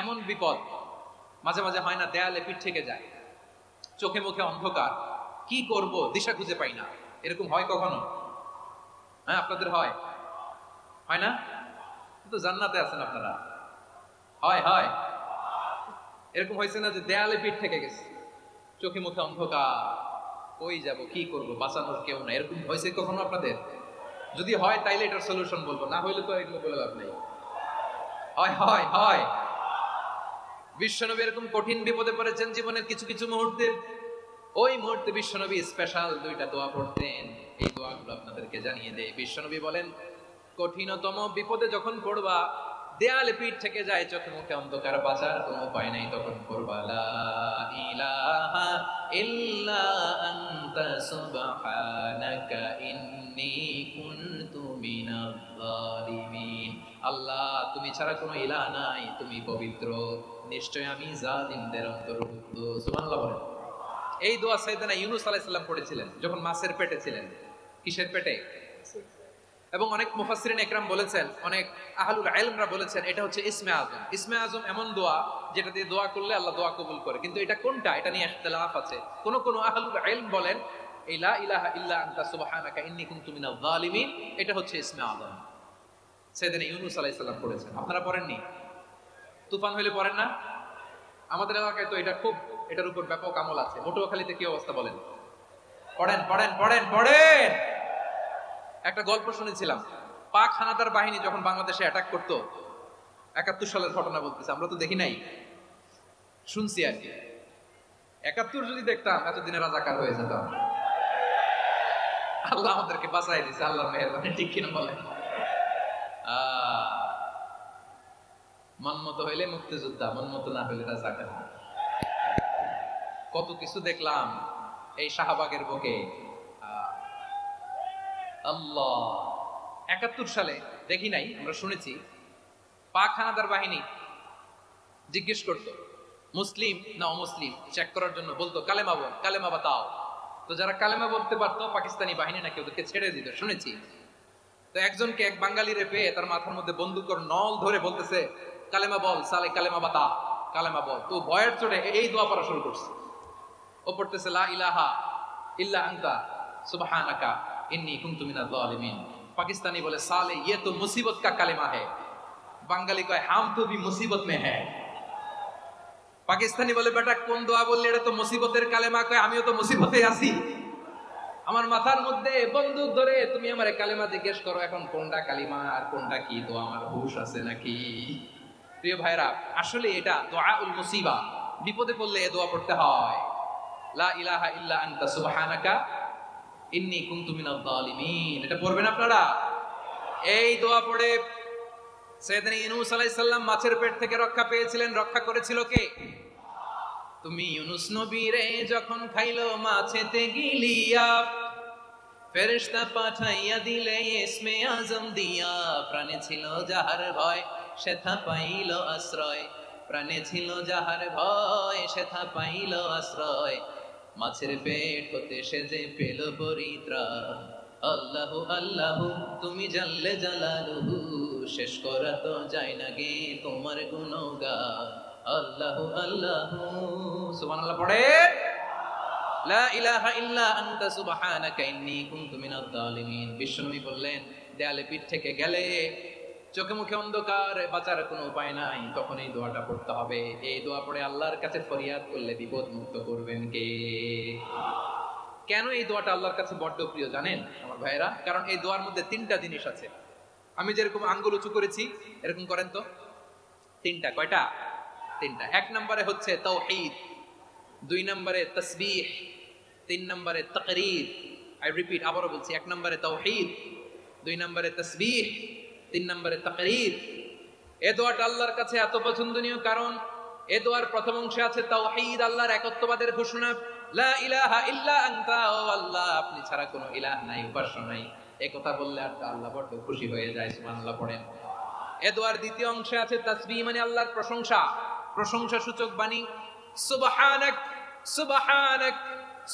এমন বিপদ মাঝে মাঝে হয় না, দেয়ালে পিঠ থেকে যায়, চোখে মুখে অন্ধকার, কি করব দিশা খুঁজে পাই না, এরকম হয় কখনো? হ্যাঁ, আপনাদের হয়? হয় না? তো জান্নাতে আছেন আপনারা। হয় হয় এরকম হয়েছে না যে দেয়ালে পিঠ থেকে গেছে, চোখে মুখে অন্ধকার, কই যাব, কি করব, বাঁচানোর কেউ না, এরকম হয়েছে কখনো আপনাদের? যদি হয় তাইলে এটার সলিউশন বলবো, না হইলে তো এগুলো বলে লাভ নেই। হয় হয় হয় বিশ্বনবী এরকম কঠিন বিপদে পড়েছেন জীবনের কিছু কিছু মুহূর্তে। ওই মুহূর্তে বিশ্বনবী স্পেশাল দুইটা দোয়া পড়তেন। এই দোয়াগুলো আপনাদেরকে জানিয়ে দেয়। বিশ্বনবী বলেন, কঠিনতম বিপদে যখন পড়বা, দেয়ালে পিঠ থেকে যায়, চোখে মুখে অন্ধকার, বাঁচার কোনো উপায় নাই, তখন পড়বা লা ইলাহা ইল্লা আনতা সুবহানাকা ইন্নী কুনতু মিনাজ জালিমিন। আল্লাহ, তুমি ছাড়া কোনো ইলাহ নাই, তুমি পবিত্র, নিশ্চয় আমি জালিমদের অন্তর্ভুক্ত। সুবহানাল্লাহ বলেন। এই দোয়া সাইয়েদনা ইউনূস আলাইহিস সালাম পড়েছিলেন যখন মাছের পেটে ছিলেন। কিসের পেটে? এবং অনেক মুফাসসিরিন ইকরাম বলেছেন, অনেক আহলুল ইলমরা বলেছেন, এটা হচ্ছে ইসমে আযম। ইসমে আযম এমন দোয়া যেটা দিয়ে দোয়া করলে আল্লাহ দোয়া কবুল করে, কিন্তু এটা কোনটা, এটা নিয়ে ইখতিলাফ আছে। কোন কোন আহলুল ইলম বলেন এই লা ইলাহা ইল্লা আনতা সুবহানাকা ইন্নী কুনতু মিনাজ জালিমিন, এটা হচ্ছে ইসমে আযম। সাইয়েদনা ইউনূস আলাইহিস সালাম পড়েছেন। আপনারা পড়েননি? তুফান হইলে পড়েন না? আমাদের এলাকায় তো এটা খুব, এটার উপর ব্যাপক আমল আছে। পটুয়াখালীতে কি অবস্থা বলেন? পড়েন পড়েন পড়েন পড়েন। একটা গল্প শুনেছিলাম, পাক হানাদার বাহিনী যখন বাংলাদেশে অ্যাটাক করতো, ৭১ সালের ঘটনা বলতেছে, আমরা তো দেখি নাই, শুনছি আর কি। ৭১ যদি দেখতাম এতদিনে রাজাকার হয়ে যেতাম। আল্লাহ আমাদেরকে বাঁচাই দিছে, আল্লাহর মেহেরবানি, ঠিক কিনা বলেন? মন মতো হইলে মুক্তিযোদ্ধা, মন মতো না হইলে রাজাকার। কত কিছু দেখলাম এই শাহবাগের বুকে। আল্লাহ, ৭১ সালে দেখি নাই, আমরা শুনেছি পাক হানাদার বাহিনী জিজ্ঞেস করতো মুসলিম না অমুসলিম চেক করার জন্য, বলতো কালেমা বল, কালেমা বাতাও। তো যারা কালেমা বলতে পারতো পাকিস্তানি বাহিনী নাকি ওদেরকে ছেড়ে দিত, শুনেছি। তো একজনকে, এক বাঙালিরে পেয়ে তার মাথার মধ্যে বন্দুকের নল ধরে বলতেছে, কালেমা বল সালে, কালেমা বাতা, কালেমা বল। তো ভয়ের চোটে এই দোয়া পড়া শুরু করছে। ও পড়তেছে লা ইলাহা ইল্লা আনতা সুবহানাকা ইন্নী কুনতু মিনাজ জালিমিন। পাকিস্তানি বলে সালে ये तो मुसीबत का कलेमा है। বাঙালি কয় हम तो भी मुसीबत में है। পাকিস্তানি বলে বেটা কোন দোয়া বললি, এটা তো মুসিবতের কালেমা। কয় আমিও তো মুসিবতে আছি, আমার মাথার মধ্যে বন্দুক ধরে তুমি আমারে কালেমা জিজ্ঞেস করো, এখন কোনটা কালিমা আর কোনটা কি দোয়া, আমার হুঁশ আছে নাকি? প্রিয় ভাইরা, আসলে এটা দুআউল মুসিবা, বিপদে পড়লে এই দোয়া পড়তে হয়। লা ইলাহা ইল্লা আনতা সুবহানাকা ইন্নী কুনতু মিনাজ জালিমিন, এটা পড়বেন আপনারা। এই দোয়া পড়ে সাইয়েদনা ইউনূস আলাইহিস সালাম মাছের পেট থেকে রক্ষা পেয়েছিলেন। রক্ষা করেছিল কে? তুমি ইউনূস নবীরে যখন খাইলো মাছেতে গিলিয়া, ফেরেশতা পাঠাইয়া দিলে ইসমে আযম দিয়া। প্রাণে ছিল যাহার ভয় সেথা পাইল আশ্রয়, প্রাণে ছিল যাহার ভয় সেথা পাইল আশ্রয়। মাছের পেট হতে সে যে পেল পরিত্রাণ। আল্লাহু আল্লাহু তুমি জাল্লে জালালুহু, শেষ করা তো যায় না গে তোমার গুণগান। আল্লাহু আল্লাহু, সুবহানাল্লাহ পড়ে। লা ইলাহা ইল্লা আনতা সুবহানাকা ইন্নী কুনতু মিনাজ জালিমিন। বিশ্বনবী বললেন, দেয়ালে পিঠ থেকে গেলে, চোখে মুখে অন্ধকার, বাঁচার কোনো উপায় নাই, তখন এই দোয়াটা পড়তে হবে। এই দোয়া পড়ে আল্লাহর কাছে ফরিয়াদ করলে বিপদ মুক্ত করবেন কে? কেন এই দোয়াটা আল্লাহর কাছে বড্ড প্রিয় জানেন আমার ভাইয়েরা? কারণ এই দোয়ার মধ্যে 3টা জিনিস আছে। আমি যেরকম আঙ্গুল উঁচু করেছি, এরকম করেন তো। 3টা, কয়টা? 3টা। 1 নম্বরে হচ্ছে তাওহীদ, 2 নম্বরে তাসবিহ, 3 নম্বরে তাকরীর। আই রিপিট, আবারও বলছি, 1 নম্বরে তাওহীদ, 2 নম্বরে তাসবিহ, 3 নম্বরে তাকরীর। এই দোয়াটা আল্লাহর কাছে এত পছন্দনীয় কারণ এই দোয়ার প্রথম অংশে আছে তাওহীদ, আল্লাহর একত্ববাদের ঘোষণা। লা ইলাহা ইল্লা আনতা, ও আল্লাহ আপনি ছাড়া কোনো ইলাহ নাই, উপাস্য নাই। এই কথা বললে আর আল্লাহ বড় খুশি হয়ে যায়, সুবহানাল্লাহ পড়েন। এই দোয়ার দ্বিতীয় অংশে আছে তাসবিহ, মানে আল্লাহর প্রশংসা, প্রশংসা সূচক বাণী। সুবহানাক সুবহানাক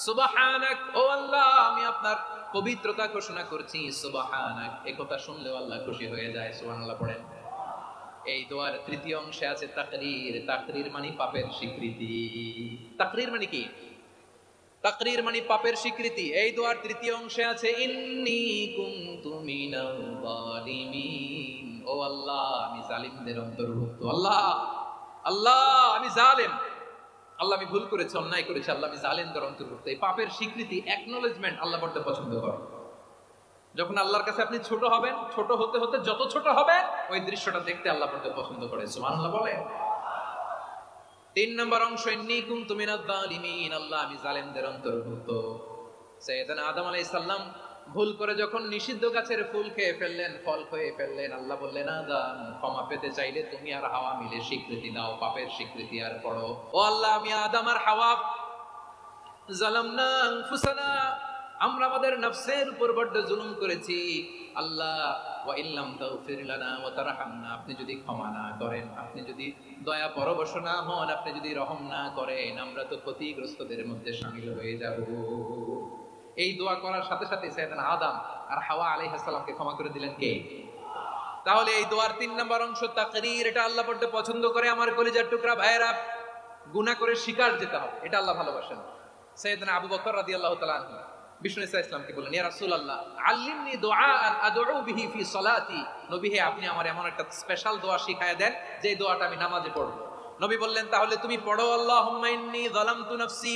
সুবহানাক, ও আল্লাহ আমি আপনার পবিত্রতা ঘোষণা করছি, সুবহানাক। এই কথা শুনলেও আল্লাহ খুশি হয়ে যায়, সুবহানাল্লাহ পড়েন। এই দোয়ার তৃতীয় অংশে আছে তাকরীর। তাকরীর মানে পাপের স্বীকৃতি। তাকরীর মানে কি? তাকরীর মানে পাপের স্বীকৃতি। এই দোয়ার তৃতীয় অংশে আছে ইন্নী কুনতু মিনাল যালিমিন। ও আল্লাহ, আমি জালিমদের অন্তর্ভুক্ত। আল্লাহ, আল্লাহ আমি জালেম, আল্লাহ আমি ভুল করেছি, অন্যায় করেছি, আল্লাহ আমি জালেমদের অন্তর্ভুক্ত। এই পাপের স্বীকৃতি, অ্যাকনলেজমেন্ট আল্লাহ বড় পছন্দ করেন। যখন আল্লাহর কাছে আপনি ছোট হবেন, ছোট হতে হতে যত ছোট হবেন, ওই দৃশ্যটা দেখতে আল্লাহ বড় পছন্দ করে। সুবহানাল্লাহ বলে। 3 নম্বর অংশ ইন্নী কুনতু মিনাজ জালিমিন। আল্লাহ আমি জালেমদের অন্তর্ভুক্ত। সাইয়েদনা আদম আলাইহিস সালাম ভুল করে যখন নিষিদ্ধ গাছের ফুল খেয়ে ফেললেন, ফল খেয়ে ফেললেন, আল্লাহ বললেন আদম ক্ষমা পেতে চাইলে তুমি আর হাওয়া মিলে স্বীকৃতি দাও, পাপের স্বীকৃতি আর পড়ো। ও আল্লাহ, আমি আদম আর হাওয়া জালামনা আনফুসানা, আমরা আমাদের নফসের উপর বড় জুলুম করেছি। আল্লাহ ওয়া ইল্লাম তাগফির লানা ওয়া তারহামনা, আপনি যদি ক্ষমা না করেন, আপনি যদি দয়া পরবশ না হন, আপনি যদি রহম না করেন, আমরা তো ক্ষতিগ্রস্তদের মধ্যে শামিল হয়ে যাব। এই দোয়া করার সাথে সাথে সাইয়েদনা আদম আর হাওয়া আলাইহিস সালামকে ক্ষমা করে দিলেন কে? তাহলে এই দোয়ার 3 নম্বর অংশ তাকরীর, এটা আল্লাহ বড় পছন্দ করে। আমার কলিজার টুকরা ভাইয়েরা, গুনাহ করে শিকার যেতে হবে, এটা আল্লাহ ভালোবাসেন। সাইয়েদনা আবু বকর রাদিয়াল্লাহু তাআলা আনহু বিষ্ণু ইসা ইসলামকে বললেন, ইয়া রাসূলুল্লাহ আল্লিমনি দুআআন আদউ বিহি ফি সালাতি। নবী হে, আপনি আমার এমন একটা স্পেশাল দোয়া শিখায় দেন যে দোয়াটা আমি নামাজে পড়ব। নবী বললেন, তাহলে তুমি পড়ো আল্লাহুম্মা ইন্নী যালামতু নাফসি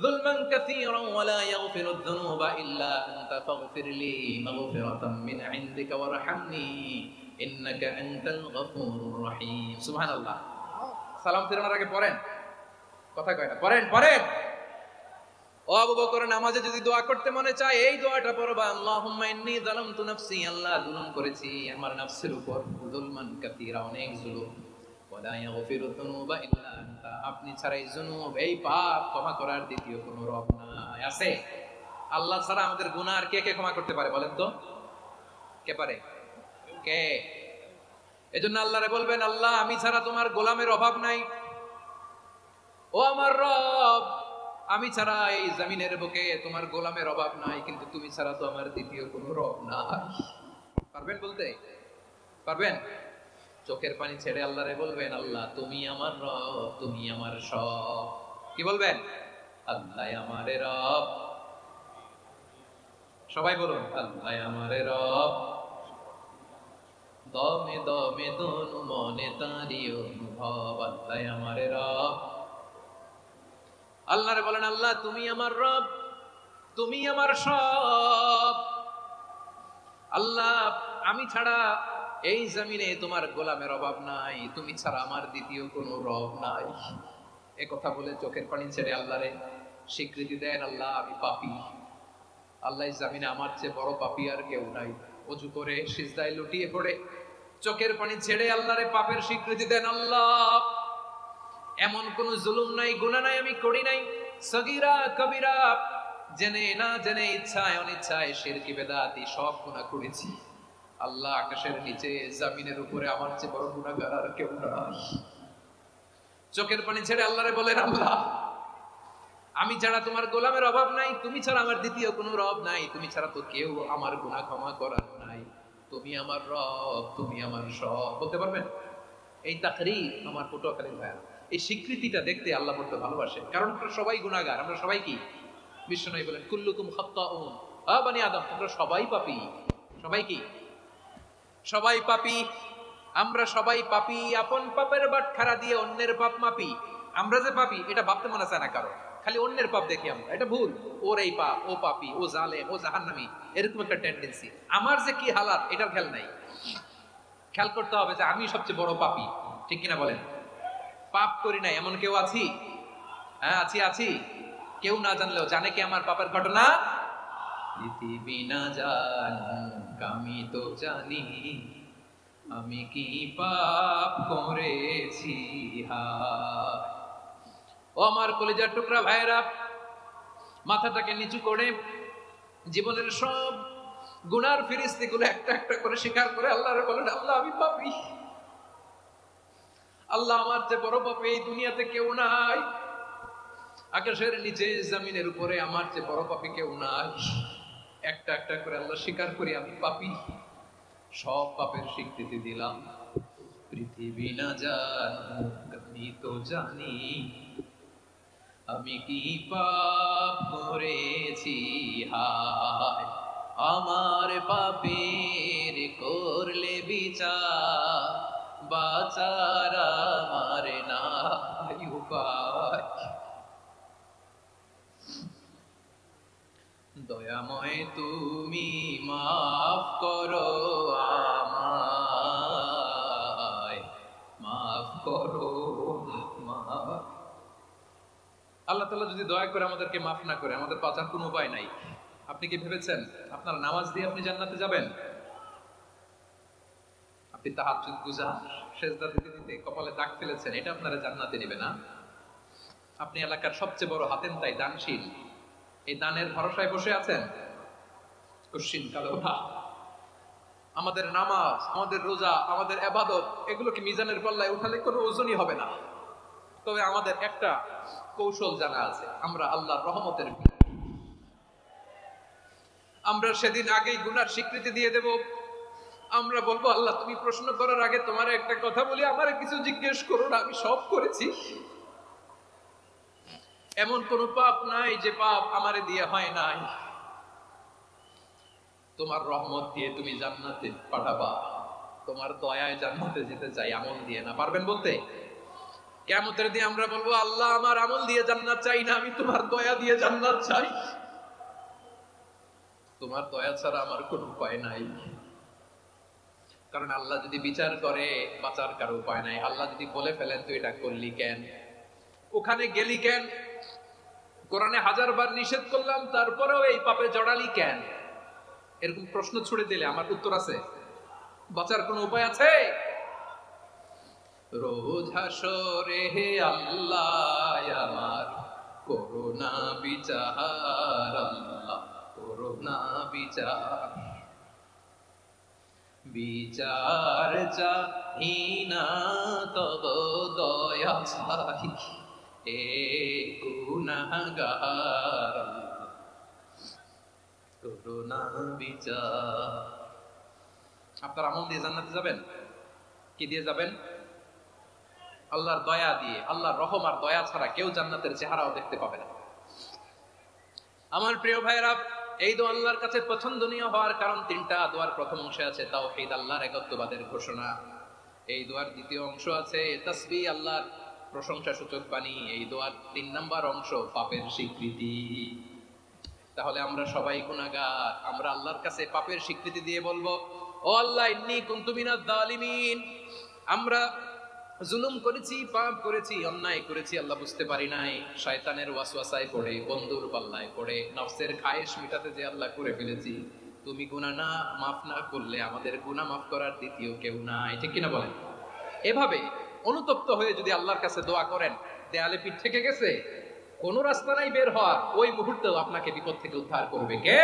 যুলমান কাসীরান ওয়া লা ইয়াগফিরুদ যুনুবা ইল্লা আনতা ফাগফিরলি মাগফিরাতাম মিন ইনদিকা ওয়ারহামনি ইন্নাকা আনতাল গফুরুর রহিম। সুবহানাল্লাহ। সালাম ফিরানোর আগে পড়েন, কথা কয় না, পড়েন পড়েন। ও আবু বকর, নামাজে যদি দোয়া করতে মনে চায় এই দোয়াটা পড়বা, আল্লাহুম্মা ইন্নী যালামতু নাফসি, আল্লাহ জুলুম করেছি আমার নফসের উপর, যুলমান কাসীরা, অনেক জুলুম, ওয়া লা ইয়াগফিরুদ যুনুবা ইল্লা আনতা, আপনি ছাড়া এই জুনুব, এই পাপ ক্ষমা করার দ্বিতীয় কোনো রব নাই। আছে? আল্লাহ ছাড়া আমাদের গুনাহ আর কে কে ক্ষমা করতে পারে বলেন তো? কে পারে? কে? এজন্য আল্লাহরে বলবেন, আল্লাহ আমি ছাড়া তোমার গোলামের অভাব নাই। ও আমার রব, আমি ছাড়া এই জমিনের বুকে তোমার গোলামের অভাব নাই, কিন্তু তুমি ছাড়া তো আমার দ্বিতীয় কোনো রব নাই। পারবেন বলতে? পারবেন? চোখের পানি ছেড়ে আল্লাহরে বলবেন, আল্লাহ তুমি আমার রব, তুমি আমার সব। কি বলবেন? আল্লাহ আমারে রব। সবাই বলুন, আল্লাহ আমারে রব। দমে দমে দোনো মনে তারি অনুভব, আল্লাহ আমারে রব। আল্লাহরে বলেন, আল্লাহ তুমি আমার রব, তুমি আমার সব। আল্লাহ আমি ছাড়া এই জমিনে তোমার গোলামের অভাব নাই, তুমি ছাড়া আমার দ্বিতীয় কোনো রব নাই। এ কথা বলে চোখের পানি ছেড়ে আল্লাহরে স্বীকৃতি দেন, আল্লাহ আমি পাপী। আল্লাহ জমিনে আমার চেয়ে বড় পাপী আর কেউ নাই। ওযু করে সিজদায় লুটিয়ে পড়ে চোখের পানি ছেড়ে আল্লাহরে পাপের স্বীকৃতি দেন, আল্লাহ এমন কোন জুলুম নাই, গুনাহ নাই আমি করি নাই, সগীরা কবিরা, জেনে না জেনে, ইচ্ছায় অনিচ্ছায়, শিরকি বেদাতি সব গুনাহ করেছি। আল্লাহ আকাশের নিচে জমিনের উপরে আমার চেয়ে বড় গুনাহগার আর কেউ নাই। চোখের পানি ছেড়ে আল্লাহরে বলেন, আল্লাহ আমি ছাড়া তোমার গোলামের অভাব নাই, তুমি ছাড়া আমার দ্বিতীয় কোনো রব নাই, তুমি ছাড়া তো কেউ আমার গুনাহ ক্ষমা করার নাই, তুমি আমার রব, তুমি আমার সব। বলতে পারবেন? এই তাকরীর আমার পটুয়াখালীর ভাইয়া, এই স্বীকৃতিটা দেখতে আল্লাহ বড় ভালোবাসে, কারণ আমরা সবাই গুনাহগার। আমরা সবাই কি? বিশ্বনবী বলেন, কুল্লুকুম খাত্তাউন, আ বনি আদম, তোমরা সবাই পাপী। সবাই কি? সবাই পাপী। আমরা সবাই পাপী। আপন পাপের বাটখারা দিয়ে অন্যের পাপ মাপি। আমরা যে পাপী এটা ভাবতে মনে চায় না কারো, খালি অন্যের পাপ দেখি আমরা, এটা ভুল। ওর এই পাপ, ও পাপী, ও জালেম, ও জাহান্নামী, এরকম একটা টেন্ডেন্সি। আমার যে কি হালাত এটার খেয়াল নাই। খেয়াল করতে হবে যে আমি সবচেয়ে বড় পাপী, ঠিক কিনা বলেন? পাপ করি নাই এমন কেউ আছি? হ্যাঁ আছি, আছি। কেউ না জানলেও জানে কি আমার পাপের ঘটনা? পৃথিবী না জানুক আমি তো জানি, আমি কি পাপ করেছি। হায় ও আমার কলিজার টুকরা ভাইরা, মাথাটাকে নিচু করে জীবনের সব গুনার ফিরিস্তিগুলো একটা একটা করে স্বীকার করে আল্লাহরে বলেন, আল্লাহ আমি পাপী। আল্লাহ আমার চেয়ে বড় পাপী এই দুনিয়াতে কেউ নাই। আকাশের নিচে জমিনের উপরে আমার চেয়ে বড় পাপী কেউ নাই। একটা একটা করে আল্লাহ স্বীকার করি আমি পাপী। সব পাপের স্বীকৃতি দিলাম। পৃথিবী না জানুক আমি তো জানি আমি কি পাপ করেছি, হায় আমার পাপের করলে বিচার, বাঁচার আমার নাই উপায়। দয়াময় তুমি মাফ করো আমায়, মাফ করো আমায়। আল্লাহ তাআলা যদি দয়া করে আমাদেরকে মাফ না করে, আমাদের বাঁচার কোনো উপায় নাই। আপনি কি ভেবেছেন আপনার নামাজ দিয়ে আপনি জান্নাতে যাবেন? আপনি তাহাজ্জুদ গুজার, সেজদা দিতে দিতে কপালে দাগ ফেলেছেন, এটা আপনারা জান্নাতে নেবে না? আপনি এলাকার সবচেয়ে বড় হাতেম তাই দানশীল, এই দানের ভরসায় বসে আছেন? কশিন কালো না। আমাদের নামাজ, আমাদের রোজা, আমাদের ইবাদত, এগুলো কি মিজানের পাল্লায় উঠালে কোনো ওজনই হবে না। তবে আমাদের একটা কৌশল জানা আছে, আমরা আল্লাহর রহমতের, আমরা সেদিন আগেই গুনার স্বীকৃতি দিয়ে দেব। আমরা বলবো আল্লাহ তুমি প্রশ্ন করার আগে তোমার একটা কথা বলি, আমারে কিছু জিজ্ঞেস করো না, আমি সব করেছি। এমন কোন পাপ নাই যে পাপ আমারে দিয়ে হয় নাই। তোমার রহমত দিয়ে তুমি জান্নাতে পাঠাবা, তোমার দয়ায় জান্নাতে যেতে চাই, আমল দিয়ে না। পারবেন বলতে? কিয়ামতের দিন আমরা বলবো আল্লাহ আমার আমল দিয়ে জান্নাত চাই না, আমি তোমার দয়া দিয়ে জান্নাত চাই। তোমার দয়া ছাড়া আমার কোনো উপায় নাই। কারণ আল্লাহ যদি বিচার করে বাঁচার কারো উপায় নাই। আল্লাহ যদি বলে ফেলেন তুই এটা করলি কেন, ওখানে গেলি কেন, কোরআনে 1000 বার নিষেধ করলাম তারপরেও এই পাপে জড়ালি কেন, এরকম প্রশ্ন ছুড়ে দিলে আমার উত্তর আছে? বাঁচার কোনো উপায় আছে? রোজ হাসরে হে আল্লাহ আমার করুণা বিচার, আল্লাহ করুণা বিচার, বিচার চাহি না তব দয়া চাই, এ গুনাহগার করুণা বিচার। আপনার আমল দিয়ে জান্নাতে যাবেন? কি দিয়ে যাবেন? আল্লাহর দয়া দিয়ে। আল্লাহর রহম আর দয়া ছাড়া কেউ জান্নাতের চেহারাও দেখতে পাবে না। আমার প্রিয় ভাইরা, এই দোয়া আল্লাহর কাছে পছন্দনীয় হওয়ার কারণ তিনটা। দোয়ার প্রথম অংশে আছে তাওহীদ, আল্লাহর একত্ববাদের ঘোষণা। এই দোয়ার দ্বিতীয় অংশ আছে তাসবিহ, আল্লাহর প্রশংসা সূচক বাণী। এই দোয়ার 3 নাম্বার অংশ পাপের স্বীকৃতি। তাহলে আমরা সবাই গুনাহগার, আমরা আল্লাহর কাছে পাপের স্বীকৃতি দিয়ে বলবো ও আল্লাহ ইন্নী কুনতু মিনাজ জালিমিন, আমরা জুলুম করেছি, পাপ করেছি, অন্যায় করেছি, আল্লাহ বুঝতে পারি নাই, শয়তানের ওয়াসওয়াসায় পড়ে, বন্ধুর পাল্লায় পড়ে, নফসের খায়েশ মিটাতে যে আল্লাহ করে ফেলেছি। তুমি গুনাহ না মাফ না করলে আমাদের গুনাহ মাফ করার দ্বিতীয় কেউ নাই, ঠিক কিনা বলেন? এভাবে অনুতপ্ত হয়ে যদি আল্লাহর কাছে দোয়া করেন, দেয়ালে পিঠ থেকে গেছে, কোনো রাস্তা নাই বের হওয়ার, ওই মুহূর্তেও আপনাকে বিপদ থেকে উদ্ধার করবে কে?